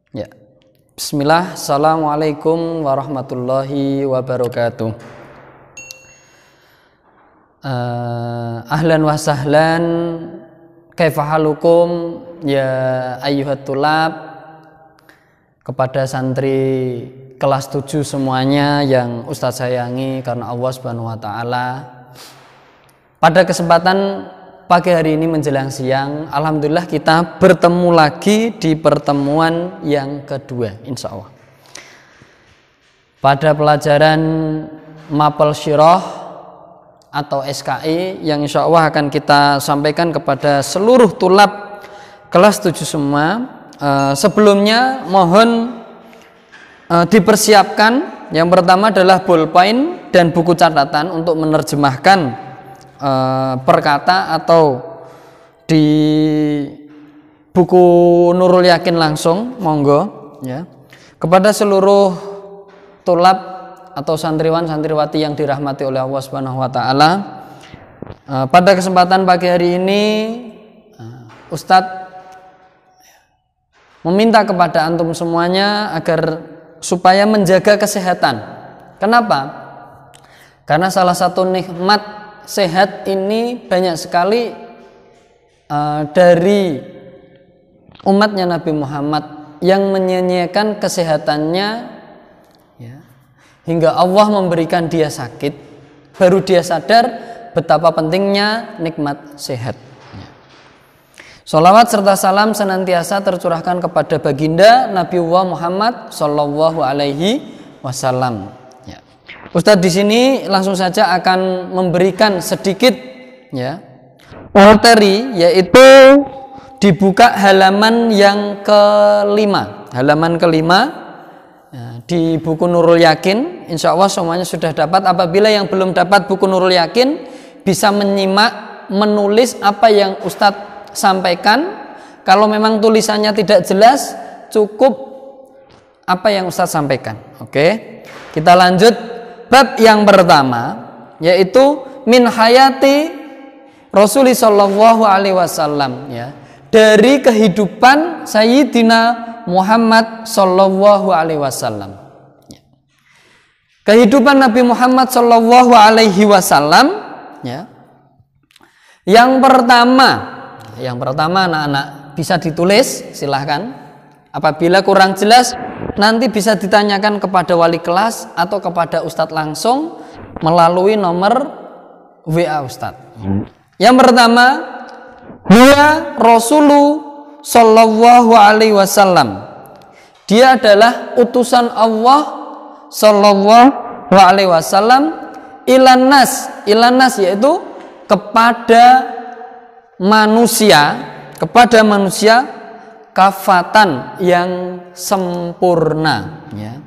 Ya. Bismillah, Assalamualaikum warahmatullahi wabarakatuh. Ahlan wa sahlan, kaifa halukum ya ayyuhat tulab, kepada santri kelas 7 semuanya yang Ustadz sayangi karena Allah Subhanahu wa taala. Pada kesempatan pagi hari ini menjelang siang, alhamdulillah kita bertemu lagi di pertemuan yang kedua, insya Allah. Pada pelajaran Mapel Syirah atau SKI yang insya Allah akan kita sampaikan kepada seluruh tulab kelas 7 semua. Sebelumnya mohon dipersiapkan. Yang pertama adalah bolpen dan buku catatan untuk menerjemahkan perkata atau di buku Nurul Yakin langsung, monggo ya. Kepada seluruh tulab atau santriwan santriwati yang dirahmati oleh Allah Subhanahu wa taala, pada kesempatan pagi hari ini Ustadz meminta kepada antum semuanya agar supaya menjaga kesehatan. Kenapa? Karena salah satu nikmat sehat ini banyak sekali dari umatnya Nabi Muhammad yang menyanyiakan kesehatannya ya, hingga Allah memberikan dia sakit, baru dia sadar betapa pentingnya nikmat sehat. Sholawat serta salam senantiasa tercurahkan kepada baginda Nabiullah Muhammad Sallallahu Alaihi Wasallam. Ya. Ustadz di sini langsung saja akan memberikan sedikit ya materi, yaitu dibuka halaman yang kelima, ya, di buku Nurul Yakin. Insya Allah semuanya sudah dapat. Apabila yang belum dapat buku Nurul Yakin, bisa menyimak, menulis apa yang Ustadz sampaikan. Kalau memang tulisannya tidak jelas, cukup apa yang Ustadz sampaikan. Oke, kita lanjut bab yang pertama, yaitu min hayati Rasulullah Shallallahu Alaihi Wasallam, ya, dari kehidupan Sayyidina Muhammad Shallallahu Alaihi Wasallam. Kehidupan Nabi Muhammad Shallallahu Alaihi Wasallam, ya. Yang pertama anak-anak bisa ditulis, silahkan. Apabila kurang jelas nanti bisa ditanyakan kepada wali kelas atau kepada Ustadz langsung melalui nomor WA Ustadz. Yang pertama, dia Rasulullah Sallallahu Alaihi Wasallam. Dia adalah utusan Allah Sallallahu Alaihi Wasallam ilan nas yaitu kepada manusia kafatan yang sempurna, ya.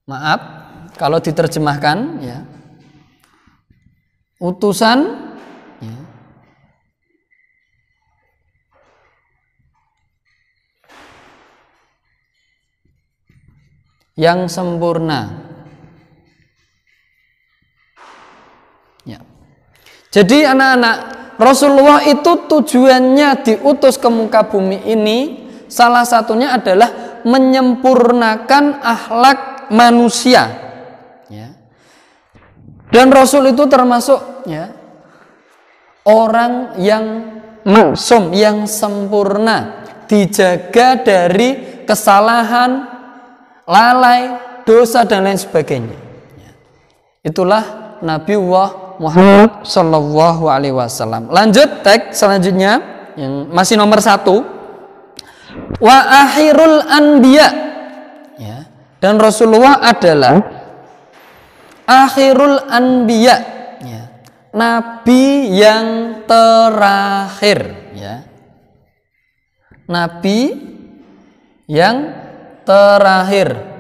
Maaf kalau diterjemahkan, ya, utusan, ya, yang sempurna, ya. Jadi anak-anak, Rasulullah itu tujuannya diutus ke muka bumi ini salah satunya adalah menyempurnakan akhlak manusia, ya. Dan Rasul itu termasuk, ya, orang yang maksum, yang sempurna, dijaga dari kesalahan, lalai, dosa dan lain sebagainya, ya. Itulah Nabiullah Muhammad Sallallahu Alaihi Wasallam. Lanjut teks selanjutnya yang masih nomor 1, wa akhirul anbiya, ya. Dan Rasulullah adalah akhirul anbiya, ya, nabi yang terakhir, ya. Nabi yang terakhir.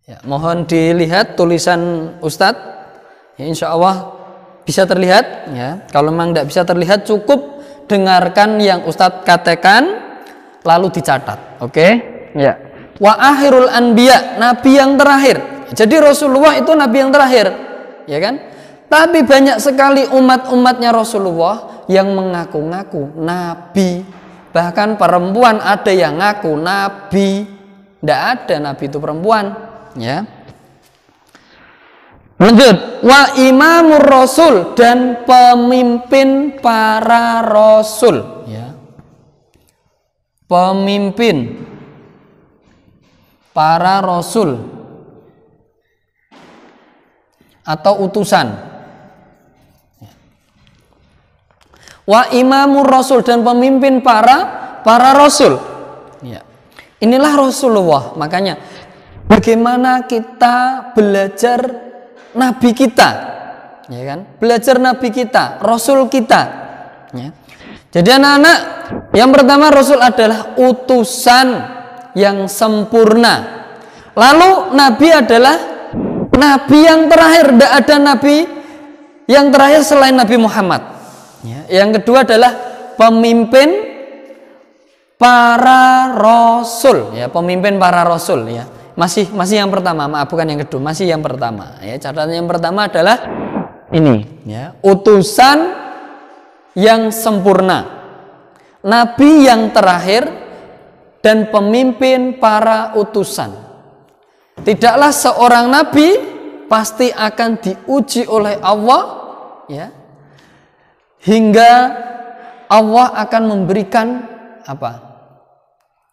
Ya, mohon dilihat tulisan Ustadz, ya, insya Allah bisa terlihat, ya. Kalau memang tidak bisa terlihat, cukup dengarkan yang Ustadz katakan lalu dicatat. Oke, ya. Wa akhirul anbiya, nabi yang terakhir. Jadi Rasulullah itu nabi yang terakhir, ya kan? Tapi banyak sekali umat-umatnya Rasulullah yang mengaku-ngaku nabi, Bahkan perempuan ada yang ngaku nabi, tidak ada nabi itu perempuan, ya. Lanjut, wa imamur rasul, dan pemimpin para rasul, ya. Pemimpin para rasul atau utusan. Wa imamur rasul, dan pemimpin para rasul. Ya. Inilah Rasulullah. Makanya bagaimana kita belajar nabi kita, ya kan? Belajar nabi kita, rasul kita, ya. Jadi anak-anak, yang pertama Rasul adalah utusan yang sempurna. Lalu Nabi adalah Nabi yang terakhir. Tidak ada Nabi yang terakhir selain Nabi Muhammad, ya. Yang kedua adalah pemimpin para Rasul, ya. Pemimpin para Rasul, ya. Masih yang pertama, maaf, bukan yang kedua, masih yang pertama, ya. Catatan yang pertama adalah ini, ya. Utusan yang sempurna, nabi yang terakhir, dan pemimpin para utusan. Tidaklah seorang nabi pasti akan diuji oleh Allah, ya, hingga Allah akan memberikan apa?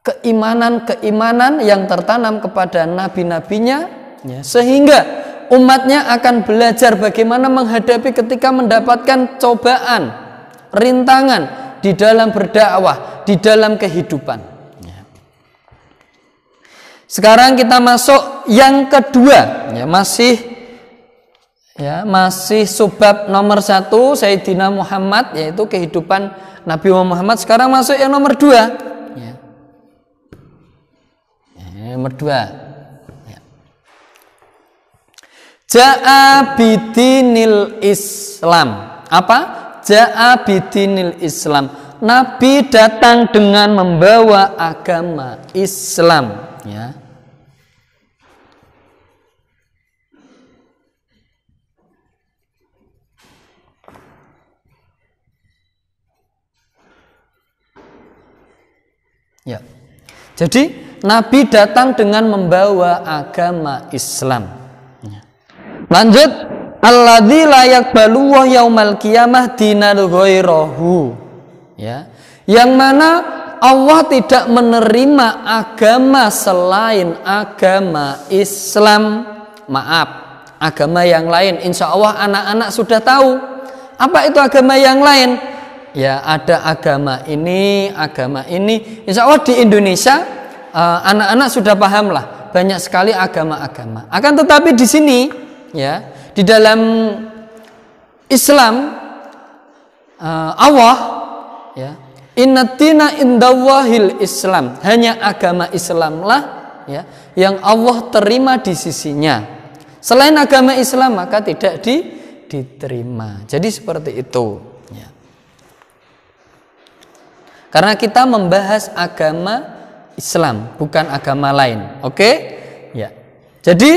Keimanan yang tertanam kepada nabi-nabinya, ya, sehingga umatnya akan belajar bagaimana menghadapi ketika mendapatkan cobaan, rintangan di dalam berdakwah, di dalam kehidupan. Sekarang kita masuk yang kedua, ya, masih subbab nomor 1 Sayyidina Muhammad, yaitu kehidupan Nabi Muhammad. Sekarang masuk yang nomor 2, ya. Nomor 2, ya. Ja'a bidinil Islam. Apa? Ja'a bidinil Islam. Nabi datang dengan membawa agama Islam, ya. Ya. Jadi Nabi datang dengan membawa agama Islam. Ya. Lanjut, alladzi la yaqbalu wa yaumal qiyamah dinan ghairahu, ya. Yang mana Allah tidak menerima agama selain agama Islam. Maaf, agama yang lain insya Allah anak-anak sudah tahu. Apa itu agama yang lain? Ya, ada agama ini. Insya Allah di Indonesia anak-anak sudah paham lah, banyak sekali agama-agama. Akan tetapi di sini, ya, di dalam Islam, Allah, ya, innatina indallahil Islam, hanya agama Islamlah, ya, yang Allah terima di sisinya. Selain agama Islam maka tidak diterima. Jadi seperti itu, ya. Karena kita membahas agama Islam, bukan agama lain. Oke? Ya. Jadi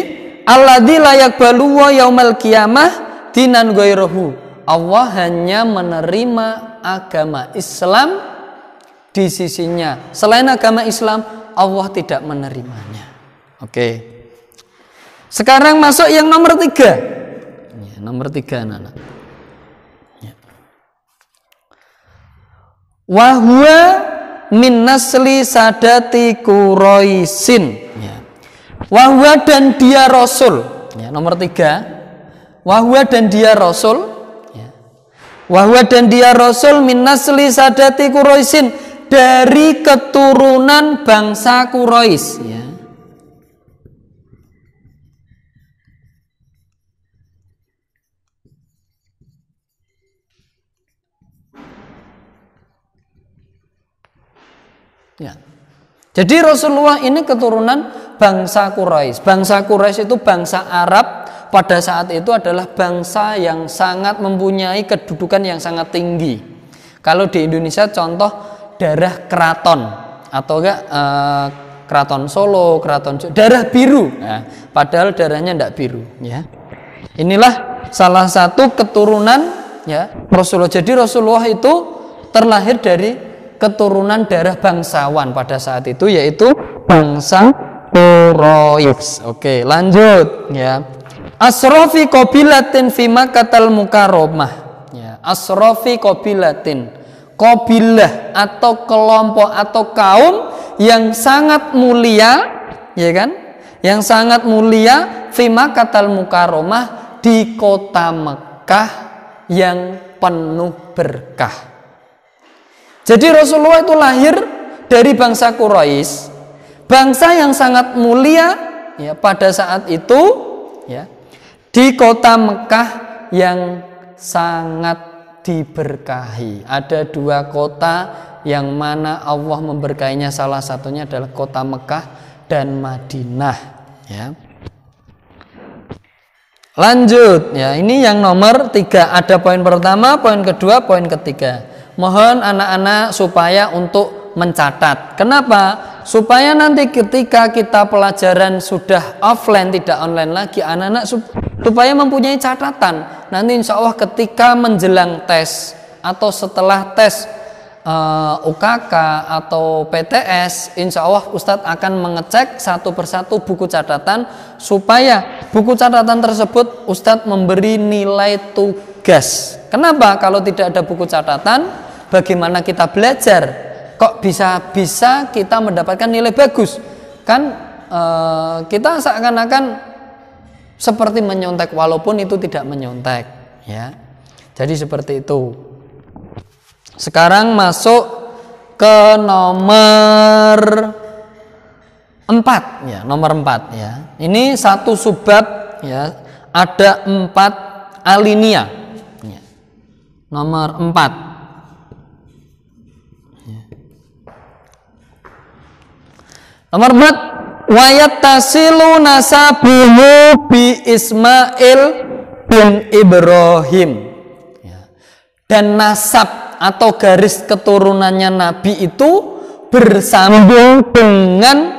alladzi la yaqbalu wa yaumal qiyamah dinan ghairahu. Allah hanya menerima agama Islam di sisinya. Selain agama Islam, Allah tidak menerimanya. Oke. Sekarang masuk yang nomor 3. Ya, nomor 3, anak-anak. Ya. Wa huwa min nasli sadati Quraisyin. Ya. Wahwa dan dia Rasul, ya, nomor 3. Wahwa dan dia Rasul, ya. Wahwa dan dia Rasul min nasli sadati Quraisyin, dari keturunan bangsa Quraisy, ya. Ya. Jadi Rasulullah ini keturunan bangsa Quraisy. Bangsa Quraisy itu bangsa Arab pada saat itu adalah bangsa yang sangat mempunyai kedudukan yang sangat tinggi. Kalau di Indonesia contoh darah keraton atau enggak keraton Solo, keraton darah biru. Nah, padahal darahnya enggak biru, ya. Inilah salah satu keturunan, ya, Rasulullah. Jadi Rasulullah itu terlahir dari keturunan darah bangsawan pada saat itu, yaitu bangsa Quraisy. Oke, lanjut ya. Asrofi qabilatin fi Makkatal Mukarramah. Ya, asrofi qabilatin. Qabilah atau kelompok atau kaum yang sangat mulia, ya kan? Yang sangat mulia fi Makkatal Mukarramah, di kota Mekah yang penuh berkah. Jadi Rasulullah itu lahir dari bangsa Quraisy, bangsa yang sangat mulia ya pada saat itu ya, di kota Mekah yang sangat diberkahi. Ada dua kota yang mana Allah memberkahinya, salah satunya adalah kota Mekah dan Madinah ya. Lanjut ya, ini yang nomor 3. Ada poin pertama, poin kedua, poin ketiga. Mohon anak-anak supaya untuk mencatat. Kenapa? Supaya nanti ketika kita pelajaran sudah offline, tidak online lagi, anak-anak supaya mempunyai catatan. Nanti insya Allah ketika menjelang tes atau setelah tes UKK atau PTS, insya Allah Ustadz akan mengecek satu persatu buku catatan, supaya buku catatan tersebut Ustadz memberi nilai tugas. Kenapa? Kalau tidak ada buku catatan, bagaimana kita belajar? Kok bisa kita mendapatkan nilai bagus? Kan kita seakan-akan seperti menyontek, walaupun itu tidak menyontek ya. Jadi seperti itu. Sekarang masuk ke nomor 4 ya, nomor 4 ya. Ini satu subbab ya, ada 4 alinea ya. Nomor 4 ya. Nomor 4, wayat tasilu nasabuhu bi Ismail bin Ibrahim ya. Dan nasab atau garis keturunannya Nabi itu bersambung dengan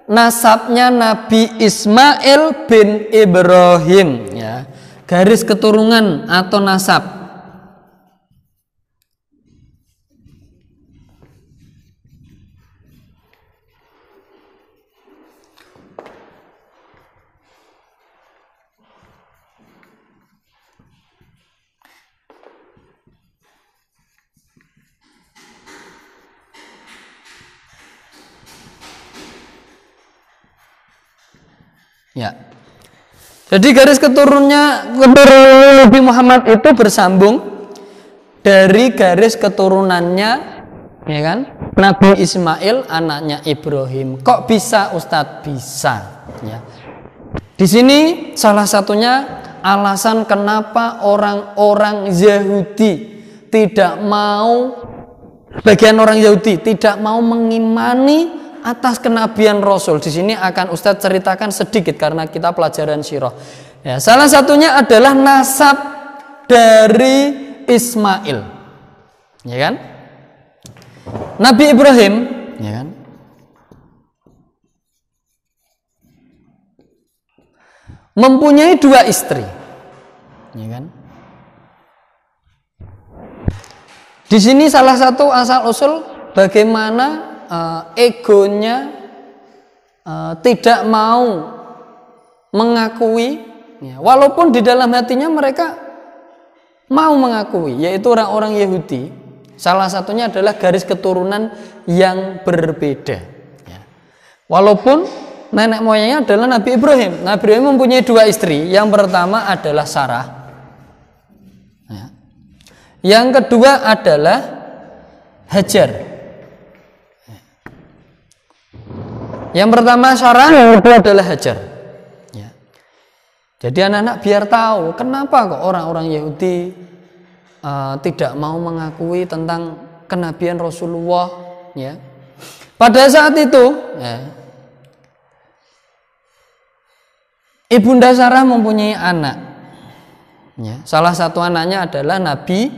nasabnya Nabi Ismail bin Ibrahim ya. Garis keturunan atau nasab. Ya. Jadi garis keturunannya Nabi Muhammad itu bersambung dari garis keturunannya ya kan, Nabi Ismail anaknya Ibrahim. Kok bisa Ustadz? Bisa ya. Di sini salah satunya alasan kenapa orang-orang Yahudi tidak mau, bagian orang Yahudi tidak mau mengimani atas kenabian Rasul. Di sini akan Ustadz ceritakan sedikit karena kita pelajaran sirah. Ya, salah satunya adalah nasab dari Ismail. Ya kan? Nabi Ibrahim, ya kan? Mempunyai 2 istri. Ya kan? Di sini salah satu asal usul bagaimana egonya tidak mau mengakui ya, walaupun di dalam hatinya mereka mau mengakui, yaitu orang-orang Yahudi. Salah satunya adalah garis keturunan yang berbeda ya. Walaupun nenek moyangnya adalah Nabi Ibrahim. Nabi Ibrahim mempunyai 2 istri. Yang pertama adalah Sarah ya. Yang kedua adalah Hajar. Yang pertama Sarah, yang kedua adalah Hajar ya. Jadi anak-anak biar tahu kenapa kok orang-orang Yahudi tidak mau mengakui tentang kenabian Rasulullah ya. Pada saat itu ya, Ibunda Sarah mempunyai anak ya. Salah satu anaknya adalah Nabi